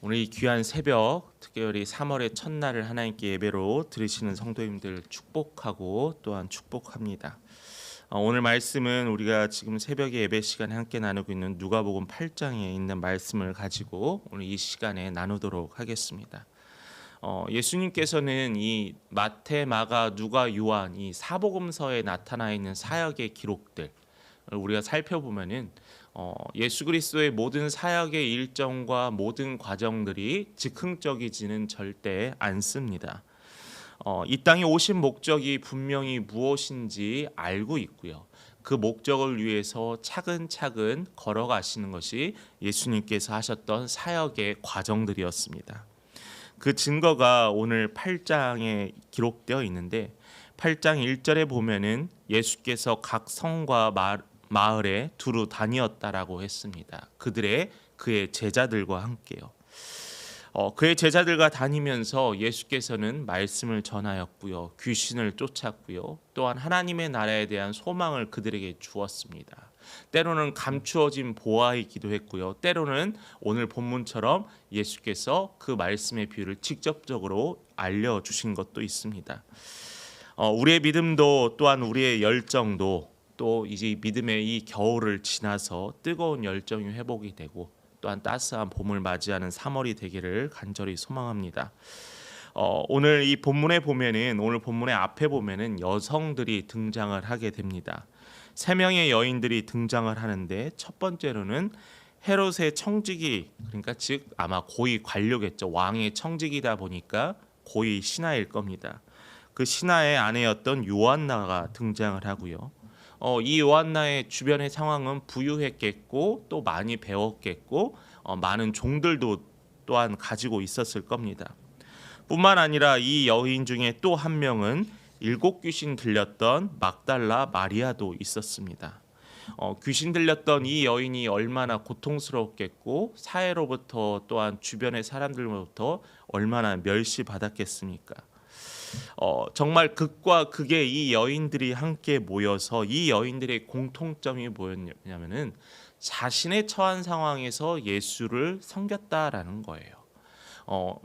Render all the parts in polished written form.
오늘 이 귀한 새벽, 특별히 3월의 첫날을 하나님께 예배로 드리시는 성도님들 축복하고 또한 축복합니다. 오늘 말씀은 우리가 지금 새벽에 예배 시간에 함께 나누고 있는 누가복음 8장에 있는 말씀을 가지고 오늘 이 시간에 나누도록 하겠습니다. 예수님께서는 이 마태, 마가, 누가, 요한 이 사복음서에 나타나 있는 사역의 기록들 우리가 살펴보면은 예수 그리스도의 모든 사역의 일정과 모든 과정들이 즉흥적이지는 절대 않습니다. 이 땅에 오신 목적이 분명히 무엇인지 알고 있고요. 그 목적을 위해서 차근차근 걸어가시는 것이 예수님께서 하셨던 사역의 과정들이었습니다. 그 증거가 오늘 8장에 기록되어 있는데 8장 1절에 보면은 예수께서 각 성과 마을에 두루 다니었다라고 했습니다. 그의 제자들과 함께요. 그의 제자들과 다니면서 예수께서는 말씀을 전하였고요. 귀신을 쫓았고요. 또한 하나님의 나라에 대한 소망을 그들에게 주었습니다. 때로는 감추어진 보아이기도 했고요. 때로는 오늘 본문처럼 예수께서 그 말씀의 비유를 직접적으로 알려주신 것도 있습니다. 우리의 믿음도 또한 우리의 열정도 또 이제 믿음의 이 겨울을 지나서 뜨거운 열정이 회복이 되고 또한 따스한 봄을 맞이하는 3월이 되기를 간절히 소망합니다. 오늘 이 본문에 보면은 오늘 본문의 앞에 보면은 여성들이 등장을 하게 됩니다. 3명의 여인들이 등장을 하는데 첫 번째로는 헤롯의 청지기, 그러니까 즉 아마 고위 관료겠죠. 왕의 청지기다 보니까 고위 신하일 겁니다. 그 신하의 아내였던 요한나가 등장을 하고요. 이 요한나의 주변의 상황은 부유했겠고 또 많이 배웠겠고 많은 종들도 또한 가지고 있었을 겁니다. 뿐만 아니라 이 여인 중에 또 한 명은 7 귀신 들렸던 막달라 마리아도 있었습니다. 귀신 들렸던 이 여인이 얼마나 고통스러웠겠고 사회로부터 또한 주변의 사람들로부터 얼마나 멸시받았겠습니까? 정말 극과 극의 이 여인들이 함께 모여서 이 여인들의 공통점이 뭐였냐면은 자신의 처한 상황에서 예수를 섬겼다라는 거예요.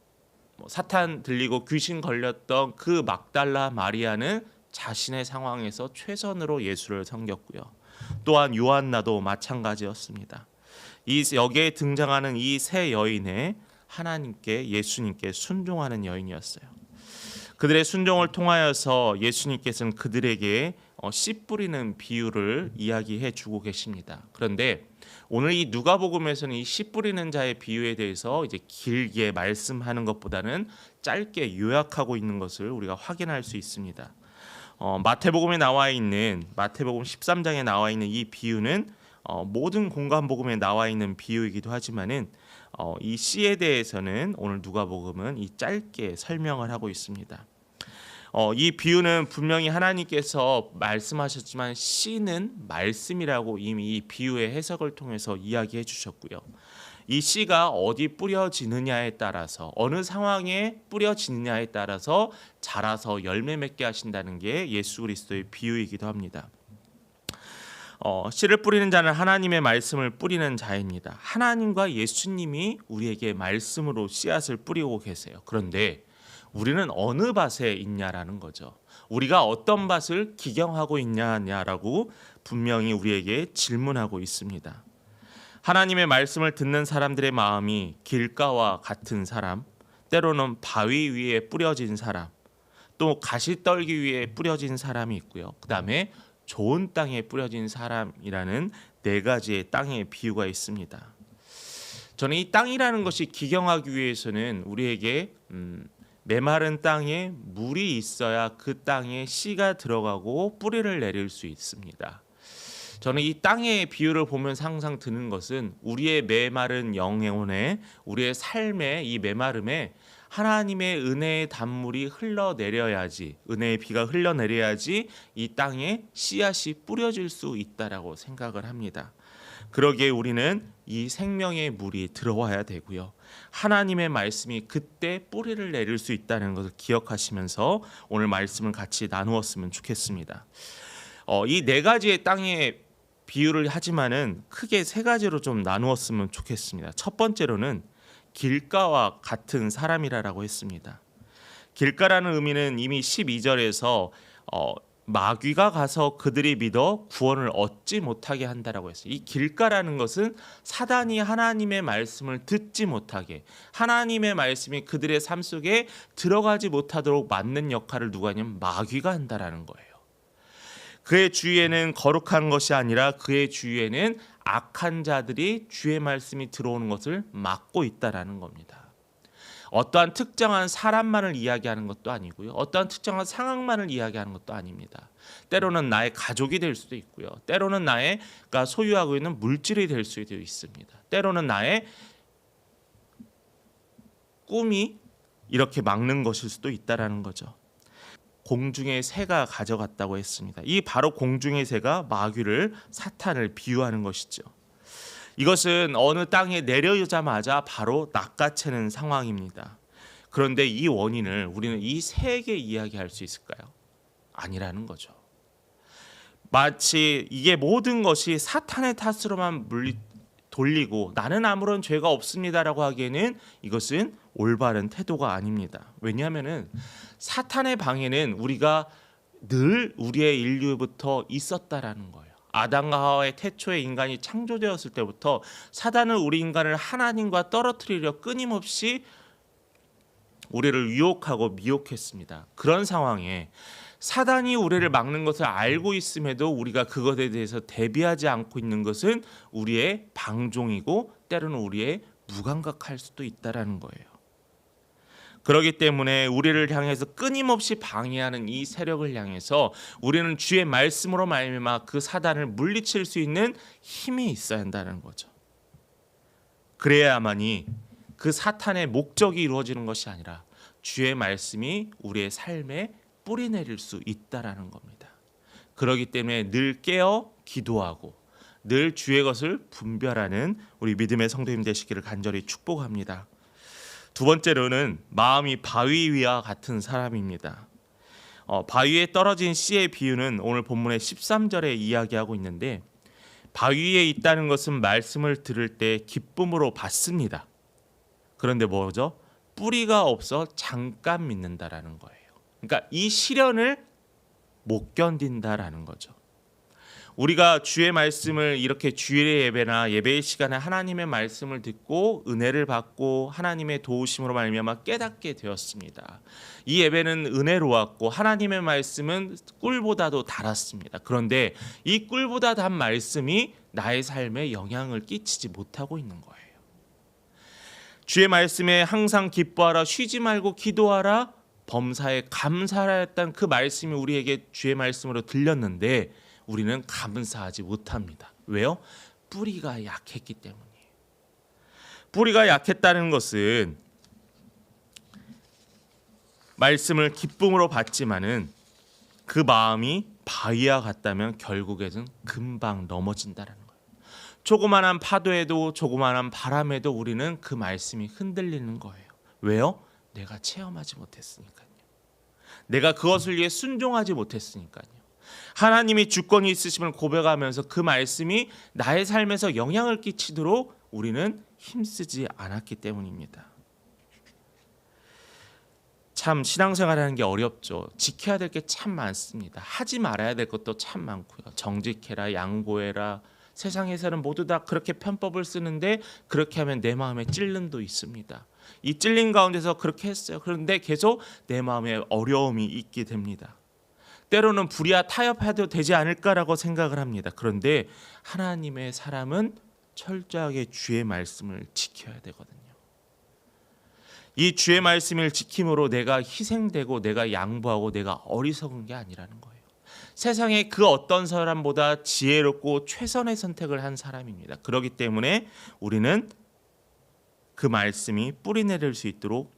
사탄 들리고 귀신 걸렸던 그 막달라 마리아는 자신의 상황에서 최선으로 예수를 섬겼고요. 또한 요한나도 마찬가지였습니다. 여기에 등장하는 이 세 여인의 하나님께 예수님께 순종하는 여인이었어요. 그들의 순종을 통하여서 예수님께서는 그들에게 씨 뿌리는 비유를 이야기해 주고 계십니다. 그런데 오늘 이 누가복음에서는 이 씨 뿌리는 자의 비유에 대해서 이제 길게 말씀하는 것보다는 짧게 요약하고 있는 것을 우리가 확인할 수 있습니다. 마태복음에 나와 있는 마태복음 13장에 나와 있는 이 비유는 모든 공관복음에 나와 있는 비유이기도 하지만은 이 씨에 대해서는 오늘 누가복음은 이 짧게 설명을 하고 있습니다. 이 비유는 분명히 하나님께서 말씀하셨지만 씨는 말씀이라고 이미 이 비유의 해석을 통해서 이야기해 주셨고요. 이 씨가 어디 뿌려지느냐에 따라서 어느 상황에 뿌려지느냐에 따라서 자라서 열매 맺게 하신다는 게 예수 그리스도의 비유이기도 합니다. 씨를 뿌리는 자는 하나님의 말씀을 뿌리는 자입니다. 하나님과 예수님이 우리에게 말씀으로 씨앗을 뿌리고 계세요. 그런데 우리는 어느 밭에 있냐라는 거죠. 우리가 어떤 밭을 기경하고 있냐라고 분명히 우리에게 질문하고 있습니다. 하나님의 말씀을 듣는 사람들의 마음이 길가와 같은 사람, 때로는 바위 위에 뿌려진 사람, 또 가시떨기 위에 뿌려진 사람이 있고요. 그 다음에 좋은 땅에 뿌려진 사람이라는 4가지의 땅의 비유가 있습니다. 저는 이 땅이라는 것이 기경하기 위해서는 우리에게 메마른 땅에 물이 있어야 그 땅에 씨가 들어가고 뿌리를 내릴 수 있습니다. 저는 이 땅의 비유를 보면서 항상 드는 것은 우리의 메마른 영혼에 우리의 삶의 이 메마름에 하나님의 은혜의 단물이 흘러내려야지, 은혜의 비가 흘러내려야지 이 땅에 씨앗이 뿌려질 수 있다라고 생각을 합니다. 그러기에 우리는 이 생명의 물이 들어와야 되고요. 하나님의 말씀이 그때 뿌리를 내릴 수 있다는 것을 기억하시면서 오늘 말씀을 같이 나누었으면 좋겠습니다. 이 4가지의 땅의 비유를 하지만은 크게 3가지로 좀 나누었으면 좋겠습니다. 첫 번째로는 길가와 같은 사람이라고 했습니다. 길가라는 의미는 이미 12절에서 마귀가 가서 그들이 믿어 구원을 얻지 못하게 한다라고 했어요. 이 길가라는 것은 사단이 하나님의 말씀을 듣지 못하게, 하나님의 말씀이 그들의 삶 속에 들어가지 못하도록 막는 역할을 누가 하냐면 마귀가 한다라는 거예요. 그의 주위에는 거룩한 것이 아니라 그의 주위에는 악한 자들이 주의 말씀이 들어오는 것을 막고 있다라는 겁니다. 어떠한 특정한 사람만을 이야기하는 것도 아니고요. 어떠한 특정한 상황만을 이야기하는 것도 아닙니다. 때로는 나의 가족이 될 수도 있고요. 때로는 나가 소유하고 있는 물질이 될 수도 있습니다. 때로는 나의 꿈이 이렇게 막는 것일 수도 있다라는 거죠. 공중의 새가 가져갔다고 했습니다. 이 바로 공중의 새가 마귀를, 사탄을 비유하는 것이죠. 이것은 어느 땅에 내려오자마자 바로 낚아채는 상황입니다. 그런데 이 원인을 우리는 이 새에게 이야기할 수 있을까요? 아니라는 거죠. 마치 이게 모든 것이 사탄의 탓으로만 돌리고 나는 아무런 죄가 없습니다라고 하기에는 이것은 올바른 태도가 아닙니다. 왜냐하면 사탄의 방해는 우리가 늘 우리의 인류부터 있었다라는 거예요. 아담과 하와의 태초에 인간이 창조되었을 때부터 사단은 우리 인간을 하나님과 떨어뜨리려 끊임없이 우리를 유혹하고 미혹했습니다. 그런 상황에 사단이 우리를 막는 것을 알고 있음에도 우리가 그것에 대해서 대비하지 않고 있는 것은 우리의 방종이고 때로는 우리의 무감각할 수도 있다라는 거예요. 그렇기 때문에 우리를 향해서 끊임없이 방해하는 이 세력을 향해서 우리는 주의 말씀으로 말미암아 그 사단을 물리칠 수 있는 힘이 있어야 한다는 거죠. 그래야만이 그 사탄의 목적이 이루어지는 것이 아니라 주의 말씀이 우리의 삶에 뿌리 내릴 수 있다라는 겁니다. 그렇기 때문에 늘 깨어 기도하고 늘 주의 것을 분별하는 우리 믿음의 성도님 되시기를 간절히 축복합니다. 두 번째로는 마음이 바위 위와 같은 사람입니다. 바위에 떨어진 씨의 비유는 오늘 본문의 13절에 이야기하고 있는데 바위에 있다는 것은 말씀을 들을 때 기쁨으로 받습니다. 그런데 뭐죠? 뿌리가 없어 잠깐 믿는다라는 거예요. 그러니까 이 시련을 못 견딘다라는 거죠. 우리가 주의 말씀을 이렇게 주일의 예배나 예배의 시간에 하나님의 말씀을 듣고 은혜를 받고 하나님의 도우심으로 말미암아 깨닫게 되었습니다. 이 예배는 은혜로웠고 하나님의 말씀은 꿀보다도 달았습니다. 그런데 이 꿀보다 단 말씀이 나의 삶에 영향을 끼치지 못하고 있는 거예요. 주의 말씀에 항상 기뻐하라, 쉬지 말고 기도하라, 범사에 감사하라 했던 그 말씀이 우리에게 주의 말씀으로 들렸는데 우리는 감사하지 못합니다. 왜요? 뿌리가 약했기 때문이에요. 뿌리가 약했다는 것은 말씀을 기쁨으로 받지만은 그 마음이 바위와 같다면 결국에는 금방 넘어진다는 거예요. 조그마한 파도에도 조그마한 바람에도 우리는 그 말씀이 흔들리는 거예요. 왜요? 내가 체험하지 못했으니까요. 내가 그것을 위해 순종하지 못했으니까요. 하나님이 주권이 있으심을 고백하면서 그 말씀이 나의 삶에서 영향을 끼치도록 우리는 힘쓰지 않았기 때문입니다. 참 신앙생활하는 게 어렵죠. 지켜야 될 게 참 많습니다. 하지 말아야 될 것도 참 많고요. 정직해라, 양보해라. 세상에서는 모두 다 그렇게 편법을 쓰는데 그렇게 하면 내 마음에 찔림도 있습니다. 이 찔림 가운데서 그렇게 했어요. 그런데 계속 내 마음에 어려움이 있게 됩니다. 때로는 불의와 타협해도 되지 않을까라고 생각을 합니다. 그런데 하나님의 사람은 철저하게 주의 말씀을 지켜야 되거든요. 이 주의 말씀을 지킴으로 내가 희생되고 내가 양보하고 내가 어리석은 게 아니라는 거예요. 세상에 그 어떤 사람보다 지혜롭고 최선의 선택을 한 사람입니다. 그렇기 때문에 우리는 그 말씀이 뿌리 내릴 수 있도록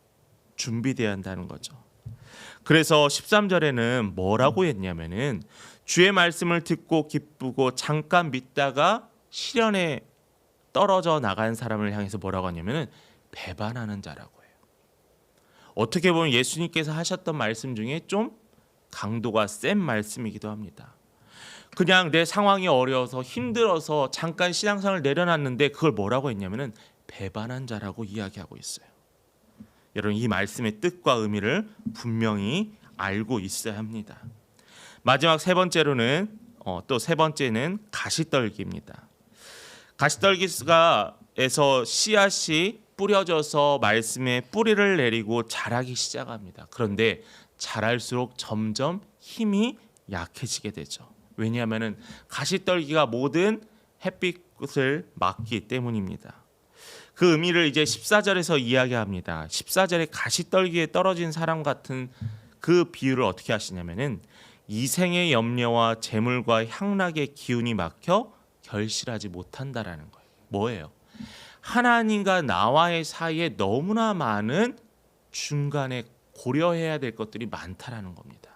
준비되어야 한다는 거죠. 그래서 13절에는 뭐라고 했냐면은 주의 말씀을 듣고 기쁘고 잠깐 믿다가 시련에 떨어져 나간 사람을 향해서 뭐라고 하냐면은 배반하는 자라고 해요. 어떻게 보면 예수님께서 하셨던 말씀 중에 좀 강도가 센 말씀이기도 합니다. 그냥 내 상황이 어려워서 힘들어서 잠깐 신앙생활을 내려놨는데 그걸 뭐라고 했냐면은 배반한 자라고 이야기하고 있어요. 여러분, 이 말씀의 뜻과 의미를 분명히 알고 있어야 합니다. 마지막 세 번째로는 또 세 번째는 가시떨기입니다. 가시떨기에서 씨앗이 뿌려져서 말씀에 뿌리를 내리고 자라기 시작합니다. 그런데 자랄수록 점점 힘이 약해지게 되죠. 왜냐하면 가시떨기가 모든 햇빛을 막기 때문입니다. 그 의미를 이제 14절에서 이야기합니다. 14절에 가시떨기에 떨어진 사람 같은 그 비유를 어떻게 하시냐면은 이생의 염려와 재물과 향락의 기운이 막혀 결실하지 못한다라는 거예요. 뭐예요? 하나님과 나와의 사이에 너무나 많은 중간에 고려해야 될 것들이 많다라는 겁니다.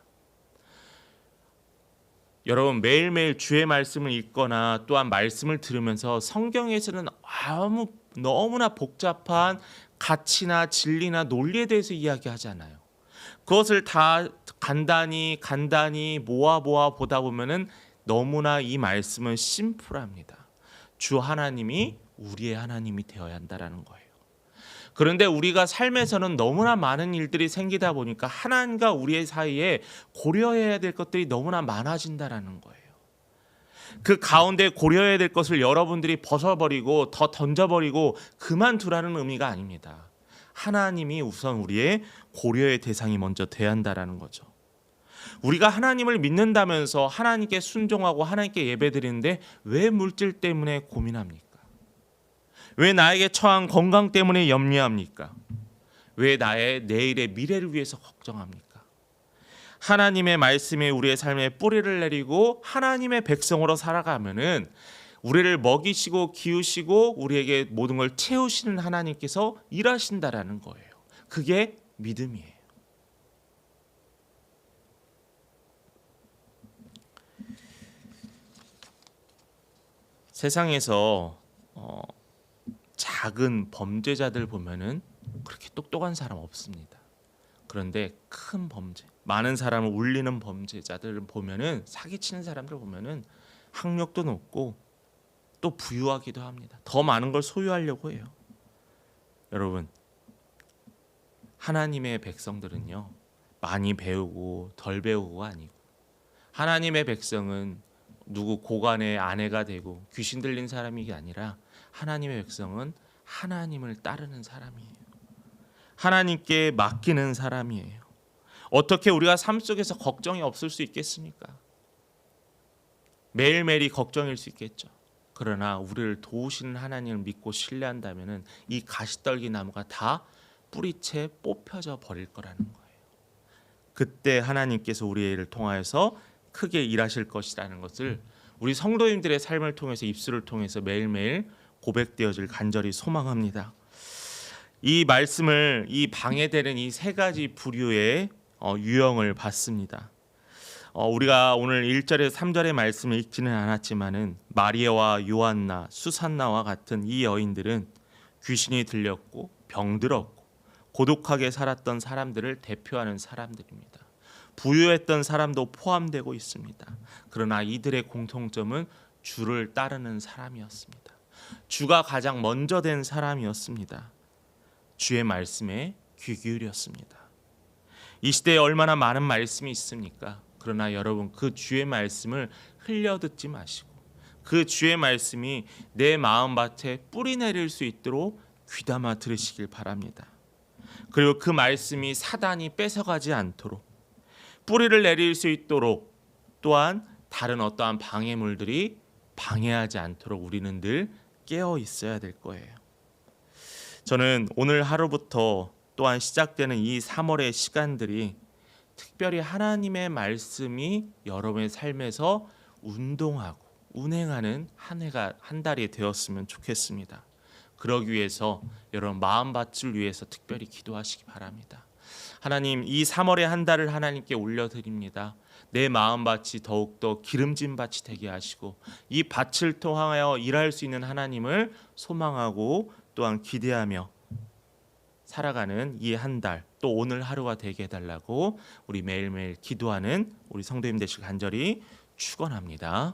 여러분, 매일매일 주의 말씀을 읽거나 또한 말씀을 들으면서 성경에서는 너무나 복잡한 가치나 진리나 논리에 대해서 이야기하지 않아요. 그것을 다 간단히 모아 보다 보면은 너무나 이 말씀은 심플합니다. 주 하나님이 우리의 하나님이 되어야 한다라는 거예요. 그런데 우리가 삶에서는 너무나 많은 일들이 생기다 보니까 하나님과 우리의 사이에 고려해야 될 것들이 너무나 많아진다라는 거예요. 그 가운데 고려해야 될 것을 여러분들이 벗어버리고 더 던져버리고 그만두라는 의미가 아닙니다. 하나님이 우선 우리의 고려의 대상이 먼저 돼야 한다라는 거죠. 우리가 하나님을 믿는다면서 하나님께 순종하고 하나님께 예배드리는데 왜 물질 때문에 고민합니까? 왜 나에게 처한 건강 때문에 염려합니까? 왜 나의 내일의 미래를 위해서 걱정합니까? 하나님의 말씀에 우리의 삶에 뿌리를 내리고 하나님의 백성으로 살아가면은 우리를 먹이시고 기우시고 우리에게 모든 걸 채우시는 하나님께서 일하신다라는 거예요. 그게 믿음이에요. 세상에서 작은 범죄자들 보면은 그렇게 똑똑한 사람 없습니다. 그런데 큰 범죄, 많은 사람을 울리는 범죄자들 보면은 사기치는 사람들 보면은 학력도 높고 또 부유하기도 합니다. 더 많은 걸 소유하려고 해요. 여러분, 하나님의 백성들은요, 많이 배우고 덜 배우고가 아니고 하나님의 백성은 누구 고관의 아내가 되고 귀신 들린 사람이 아니라 하나님의 백성은 하나님을 따르는 사람이에요. 하나님께 맡기는 사람이에요. 어떻게 우리가 삶 속에서 걱정이 없을 수 있겠습니까? 매일매일이 걱정일 수 있겠죠. 그러나 우리를 도우시는 하나님을 믿고 신뢰한다면은 이 가시떨기 나무가 다 뿌리채 뽑혀져 버릴 거라는 거예요. 그때 하나님께서 우리의 일을 통하여서 크게 일하실 것이라는 것을 우리 성도님들의 삶을 통해서 입술을 통해서 매일매일 고백되어질 간절히 소망합니다. 이 말씀을 이 방해되는 이 세 가지 부류의 유형을 봤습니다. 우리가 오늘 1절에서 3절의 말씀을 읽지는 않았지만은 마리아와 요한나, 수산나와 같은 이 여인들은 귀신이 들렸고 병들었고 고독하게 살았던 사람들을 대표하는 사람들입니다. 부유했던 사람도 포함되고 있습니다. 그러나 이들의 공통점은 주를 따르는 사람이었습니다. 주가 가장 먼저 된 사람이었습니다. 주의 말씀에 귀 기울였습니다. 이 시대에 얼마나 많은 말씀이 있습니까? 그러나 여러분, 그 주의 말씀을 흘려듣지 마시고 그 주의 말씀이 내 마음밭에 뿌리 내릴 수 있도록 귀담아 들으시길 바랍니다. 그리고 그 말씀이 사단이 뺏어가지 않도록 뿌리를 내릴 수 있도록 또한 다른 어떠한 방해물들이 방해하지 않도록 우리는 늘 깨어 있어야 될 거예요. 저는 오늘 하루부터 또한 시작되는 이 3월의 시간들이 특별히 하나님의 말씀이 여러분의 삶에서 운동하고 운행하는 한 달이 되었으면 좋겠습니다. 그러기 위해서 여러분 마음밭을 위해서 특별히 기도하시기 바랍니다. 하나님, 이 3월의 한 달을 하나님께 올려드립니다. 내 마음밭이 더욱더 기름진 밭이 되게 하시고 이 밭을 통하여 일할 수 있는 하나님을 소망하고 또한 기대하며 살아가는 이 한 달, 또 오늘 하루가 되게 해달라고 우리 매일매일 기도하는 우리 성도님 되시길 간절히 축원합니다.